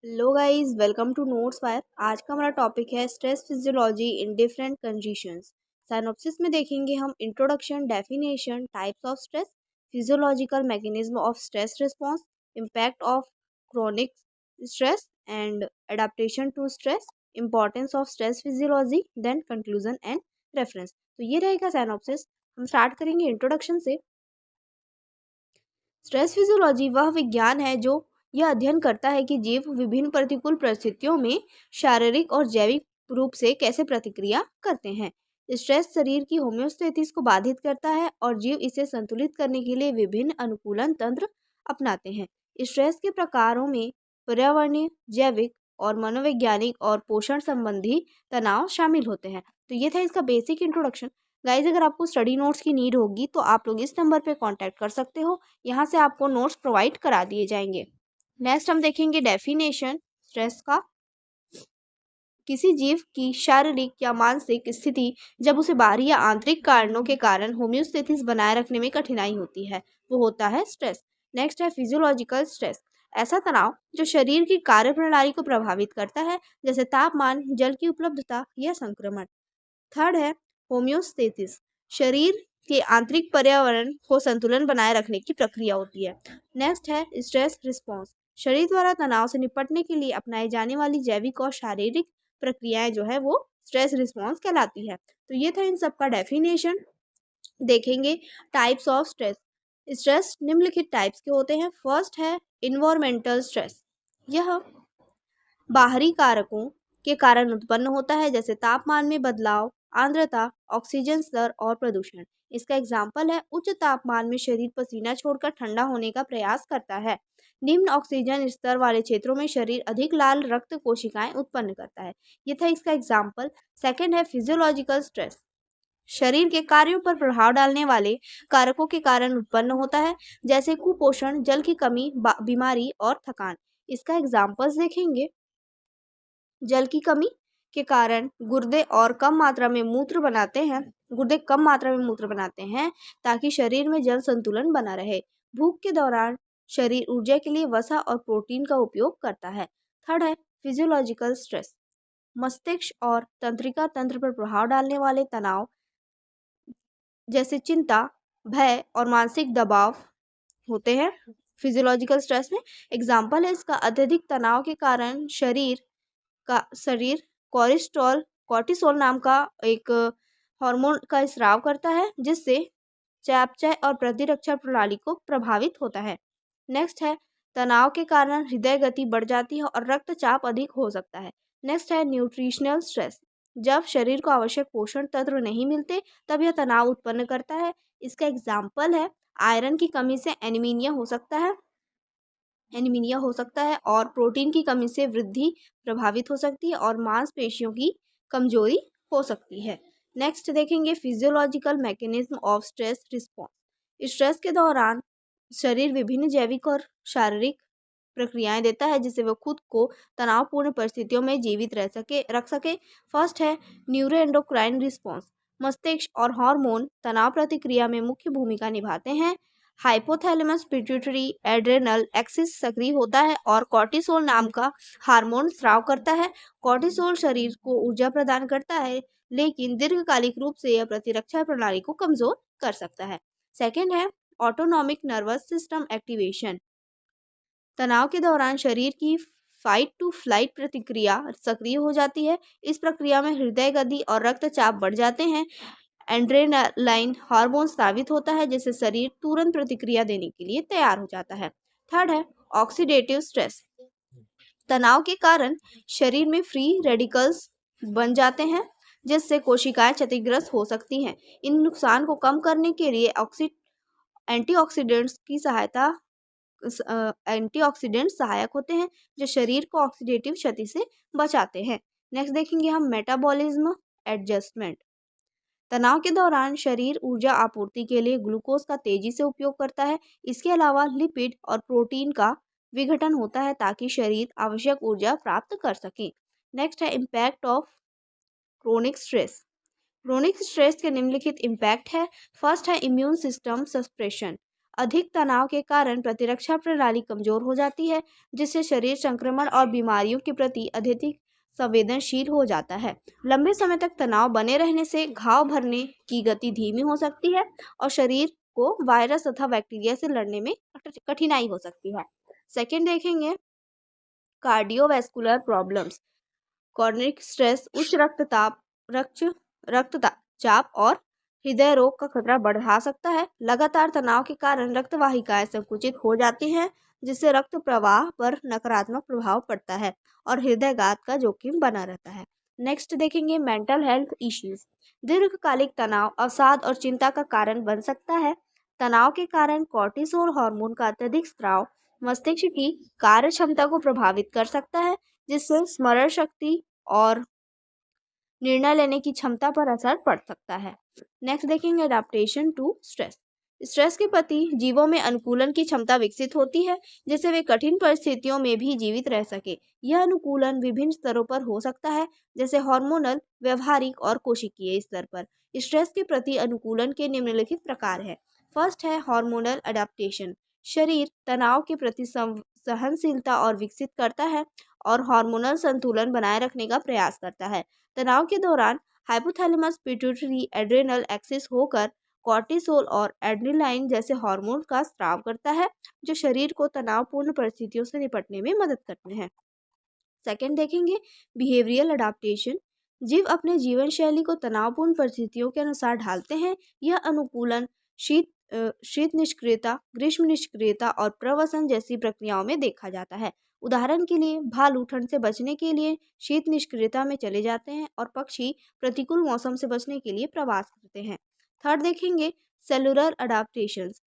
Hello guys, welcome to Notes Fire. आज का हमारा टॉपिक है stress physiology in different conditions. Synopsis में देखेंगे हम introduction, definition, types of stress, physiological mechanism of stress response, impact of chronic stress and adaptation to stress, importance of stress physiology, then conclusion and reference. तो ये रहेगा synopsis. हम start करेंगे introduction से। Stress physiology वह विज्ञान है जो यह अध्ययन करता है कि जीव विभिन्न प्रतिकूल परिस्थितियों में शारीरिक और जैविक रूप से कैसे प्रतिक्रिया करते हैं। स्ट्रेस शरीर की होम्योस्टेसिस को बाधित करता है और जीव इसे संतुलित करने के लिए विभिन्न अनुकूलन तंत्र अपनाते हैं। स्ट्रेस के प्रकारों में पर्यावरणीय, जैविक और मनोवैज्ञानिक और पोषण संबंधी तनाव शामिल होते हैं। तो ये था इसका बेसिक इंट्रोडक्शन। गाइज, अगर आपको स्टडी नोट्स की नीड होगी तो आप लोग इस नंबर पे कांटेक्ट कर सकते हो। यहाँ से आपको नोट्स प्रोवाइड करा दिए जाएंगे। नेक्स्ट हम देखेंगे डेफिनेशन स्ट्रेस का। किसी जीव की शारीरिक या मानसिक स्थिति जब उसे बाहरी या आंतरिक कारणों के कारण होम्योस्टेसिस बनाए रखने में कठिनाई होती है, वो होता है स्ट्रेस। नेक्स्ट है फिजियोलॉजिकल स्ट्रेस। ऐसा तनाव जो शरीर की कार्यप्रणाली को प्रभावित करता है, जैसे तापमान, जल की उपलब्धता या संक्रमण। थर्ड है होम्योस्टेसिस। शरीर के आंतरिक पर्यावरण को संतुलन बनाए रखने की प्रक्रिया होती है। नेक्स्ट है स्ट्रेस रिस्पॉन्स। शरीर द्वारा तनाव से निपटने के लिए अपनाई जाने वाली जैविक और शारीरिक प्रक्रियाएं जो है वो स्ट्रेस रिस्पॉन्स कहलाती है। तो ये था इन सब का डेफिनेशन। देखेंगे टाइप्स ऑफ स्ट्रेस। स्ट्रेस निम्नलिखित टाइप्स के होते हैं। फर्स्ट है इन्वायरमेंटल स्ट्रेस। यह बाहरी कारकों के कारण उत्पन्न होता है, जैसे तापमान में बदलाव, आर्द्रता, ऑक्सीजन स्तर और प्रदूषण। इसका एग्जाम्पल है उच्च तापमान में शरीर पसीना छोड़कर ठंडा होने का प्रयास करता है। निम्न ऑक्सीजन स्तर वाले क्षेत्रों में शरीर अधिक लाल रक्त कोशिकाएं उत्पन्न करता है। ये था इसका एग्जाम्पल। सेकेंड है फिजियोलॉजिकल स्ट्रेस। शरीर के कार्यों पर प्रभाव डालने वाले कारकों के कारण उत्पन्न होता है, जैसे कुपोषण, जल की कमी, बीमारी और थकान। इसका एग्जाम्पल्स देखेंगे। जल की कमी के कारण गुर्दे कम मात्रा में मूत्र बनाते हैं ताकि शरीर में जल संतुलन बना रहे। भूख के दौरान शरीर ऊर्जा के लिए वसा और प्रोटीन का उपयोग करता है। थर्ड है फिजियोलॉजिकल स्ट्रेस। मस्तिष्क और तंत्रिका तंत्र पर प्रभाव डालने वाले तनाव, जैसे चिंता, भय और मानसिक दबाव होते हैं फिजियोलॉजिकल स्ट्रेस में। एग्जाम्पल है इसका अत्यधिक तनाव के कारण शरीर कॉर्टिसोल नाम का एक हार्मोन का स्राव करता है, जिससे चयापचय और प्रतिरक्षा प्रणाली को प्रभावित होता है। नेक्स्ट है तनाव के कारण हृदय गति बढ़ जाती है और रक्तचाप अधिक हो सकता है। नेक्स्ट है न्यूट्रिशनल स्ट्रेस। जब शरीर को आवश्यक पोषण तत्व नहीं मिलते तब यह तनाव उत्पन्न करता है। इसका एग्जाम्पल है आयरन की कमी से एनीमिया हो सकता है और प्रोटीन की कमी से वृद्धि प्रभावित हो सकती है और मांसपेशियों की कमजोरी हो सकती है। नेक्स्ट देखेंगे physiological mechanism of stress response. Stress के दौरान शरीर विभिन्न जैविक और शारीरिक प्रक्रियाएं देता है, जिससे वह खुद को तनावपूर्ण परिस्थितियों में जीवित रख सके। फर्स्ट है न्यूरोएंडोक्राइन रिस्पॉन्स। मस्तिष्क और हार्मोन तनाव प्रतिक्रिया में मुख्य भूमिका निभाते हैं। हाइपोथैलेमस पिट्यूटरी एड्रेनल एक्सिस सक्रिय होता है और कॉर्टिसोल नाम का हार्मोन स्राव करता है। कॉर्टिसोल शरीर को ऊर्जा प्रदान करता है, लेकिन दीर्घकालिक रूप से यह प्रतिरक्षा प्रणाली को कमजोर कर सकता है। सेकेंड है ऑटोनॉमिक नर्वस सिस्टम एक्टिवेशन। तनाव के दौरान शरीर की फाइट टू फ्लाइट प्रतिक्रिया सक्रिय हो जाती है। इस प्रक्रिया में हृदय गति और रक्तचाप बढ़ जाते हैं। एड्रेनालाइन हार्मोन स्रावित होता है, जिससे शरीर तुरंत प्रतिक्रिया देने के लिए तैयार हो जाता है। थर्ड है ऑक्सीडेटिव स्ट्रेस। तनाव के कारण शरीर में फ्री रेडिकल्स बन जाते हैं, जिससे कोशिकाएं क्षतिग्रस्त हो सकती हैं। इन नुकसान को कम करने के लिए एंटीऑक्सीडेंट सहायक होते हैं, जो शरीर को ऑक्सीडेटिव क्षति से बचाते हैं। नेक्स्ट देखेंगे हम मेटाबॉलिज्म एडजस्टमेंट। तनाव के दौरान शरीर ऊर्जा आपूर्ति के लिए ग्लूकोज का तेजी से उपयोग करता है। इसके अलावा लिपिड और प्रोटीन का विघटन होता है ताकि शरीर आवश्यक ऊर्जा प्राप्त कर सके। नेक्स्ट है impact of chronic stress. Chronic stress के निम्नलिखित इम्पैक्ट है। फर्स्ट है इम्यून सिस्टम सप्रेशन। अधिक तनाव के कारण प्रतिरक्षा प्रणाली कमजोर हो जाती है, जिससे शरीर संक्रमण और बीमारियों के प्रति अत्यधिक संवेदनशील हो जाता है। लंबे समय तक तनाव बने रहने से घाव भरने की गति धीमी हो सकती है और शरीर को वायरस तथा बैक्टीरिया से लड़ने में कठिनाई हो सकती है। सेकंड देखेंगे, कार्डियोवैस्कुलर प्रॉब्लम्स। कॉर्निक स्ट्रेस उच्च रक्तचाप और हृदय रोग का खतरा बढ़ा सकता है। लगातार तनाव के कारण रक्त वाहिकाएं संकुचित हो जाती हैं, जिससे रक्त प्रवाह पर नकारात्मक प्रभाव पड़ता है और हृदयघात का जोखिम बना रहता है। नेक्स्ट देखेंगे, मेंटल हेल्थ इश्यूज। दीर्घकालिक तनाव अवसाद और चिंता का कारण बन सकता है। तनाव के कारण कॉर्टिसोल हार्मोन का अत्यधिक स्राव मस्तिष्क की कार्य क्षमता को प्रभावित कर सकता है, जिससे स्मरण शक्ति और निर्णय लेने की क्षमता पर असर पड़ सकता है। नेक्स्ट देखेंगे, अडेप्टेशन टू स्ट्रेस। स्ट्रेस के प्रति जीवों में अनुकूलन की क्षमता विकसित होती है, जिससे वे कठिन परिस्थितियों में भी जीवित रह सके। यह अनुकूलन विभिन्न स्तरों पर हो सकता है, जैसे हार्मोनल, व्यवहारिक और कोशिकीय स्तर पर। स्ट्रेस के प्रति अनुकूलन के निम्नलिखित प्रकार है। फर्स्ट है हार्मोनल अडेप्टेशन। शरीर तनाव के प्रति सहनशीलता और विकसित करता है और हार्मोनल संतुलन बनाए रखने का प्रयास करता है। तनाव के दौरान हाइपोथैलेमस पिट्यूटरी एड्रेनल एक्सिस होकर कॉर्टिसोल और एड्रेनालाइन जैसे हार्मोन का स्राव करता है, जो शरीर को तनावपूर्ण परिस्थितियों से निपटने में मदद करते हैं। सेकंड देखेंगे, बिहेवियरल अडाप्टेशन। जीव अपने जीवन शैली को तनावपूर्ण परिस्थितियों के अनुसार ढालते हैं। यह अनुकूलन शीत निष्क्रियता, ग्रीष्म निष्क्रियता और प्रवसन जैसी प्रक्रियाओं में देखा जाता है। उदाहरण के लिए भालू ठंड से बचने के लिए शीत निष्क्रियता में चले जाते हैं और पक्षी प्रतिकूल मौसम से बचने के लिए प्रवास करते हैं। थर्ड देखेंगे, सेलुलर अडाप्टेशंस।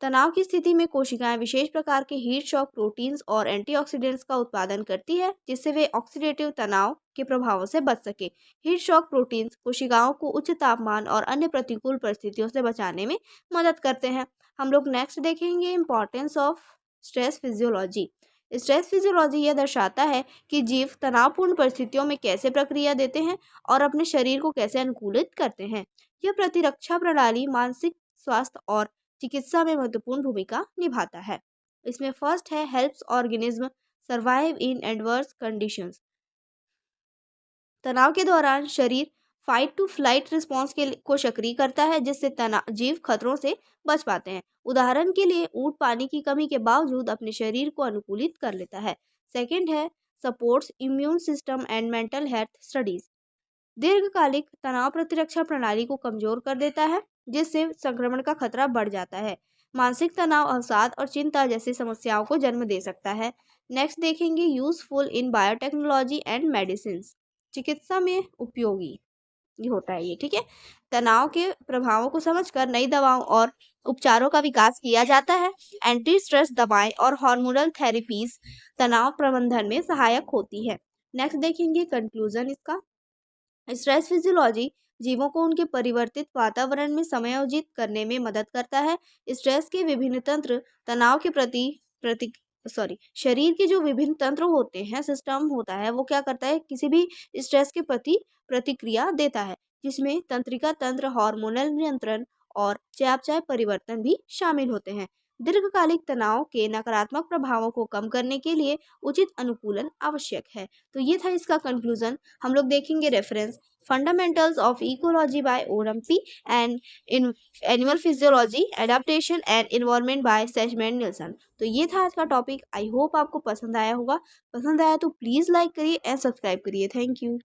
तनाव की स्थिति में कोशिकाएं विशेष प्रकार के हीट शॉक प्रोटीन्स और एंटीऑक्सीडेंट्स का उत्पादन करती है, जिससे वे ऑक्सीडेटिव तनाव के प्रभावों से बच सके। हीट शॉक प्रोटीन्स कोशिकाओं को उच्च तापमान और अन्य प्रतिकूल परिस्थितियों से बचाने में मदद करते हैं। हम लोग नेक्स्ट देखेंगे, importance of stress physiology. Stress physiology यह दर्शाता है कि जीव तनावपूर्ण परिस्थितियों में कैसे प्रक्रिया देते हैं और अपने शरीर को कैसे अनुकूलित करते हैं। यह प्रतिरक्षा प्रणाली, मानसिक स्वास्थ्य और चिकित्सा में महत्वपूर्ण भूमिका निभाता है। इसमें फर्स्ट है, helps organism survive in adverse conditions. तनाव के दौरान शरीर फाइट टू फ्लाइट रिस्पॉन्स को सक्रिय करता है, जिससे जीव खतरों से बच पाते हैं। उदाहरण के लिए ऊंट पानी की कमी के बावजूद अपने शरीर को अनुकूलित कर लेता है। सेकंड है, supports immune system and mental health studies. दीर्घकालिक तनाव प्रतिरक्षा प्रणाली को कमजोर कर देता है, जिससे संक्रमण का खतरा बढ़ जाता है। मानसिक तनाव अवसाद और चिंता जैसी समस्याओं को जन्म दे सकता है। नेक्स्ट देखेंगे, useful in biotechnology and medicine. चिकित्सा में उपयोगी ये होता है ये, ठीक है। तनाव के प्रभावों को समझकर नई दवाओं और उपचारों का विकास किया जाता है। एंटी स्ट्रेस दवाएं और हार्मोनल थेरेपीज तनाव प्रबंधन में सहायक होती है। नेक्स्ट देखेंगे, कंक्लूजन इसका। स्ट्रेस फिजियोलॉजी जीवों को उनके परिवर्तित वातावरण में समायोजित करने में मदद करता है। स्ट्रेस के विभिन्न तंत्र तनाव के प्रति शरीर के जो विभिन्न तंत्र होते हैं, सिस्टम होता है, वो क्या करता है, किसी भी स्ट्रेस के प्रति प्रतिक्रिया देता है, जिसमें तंत्रिका तंत्र, हार्मोनल नियंत्रण और चयापचय परिवर्तन भी शामिल होते हैं। दीर्घकालिक तनाव के नकारात्मक प्रभावों को कम करने के लिए उचित अनुकूलन आवश्यक है। तो ये था इसका कंक्लूजन। हम लोग देखेंगे reference, fundamentals of ecology by ओरम्पी and in animal physiology, adaptation and environment by Schmidt Nielsen. तो ये था आज का टॉपिक। आई होप आपको पसंद आया होगा। पसंद आया तो प्लीज़ लाइक करिए एंड सब्सक्राइब करिए। Thank you.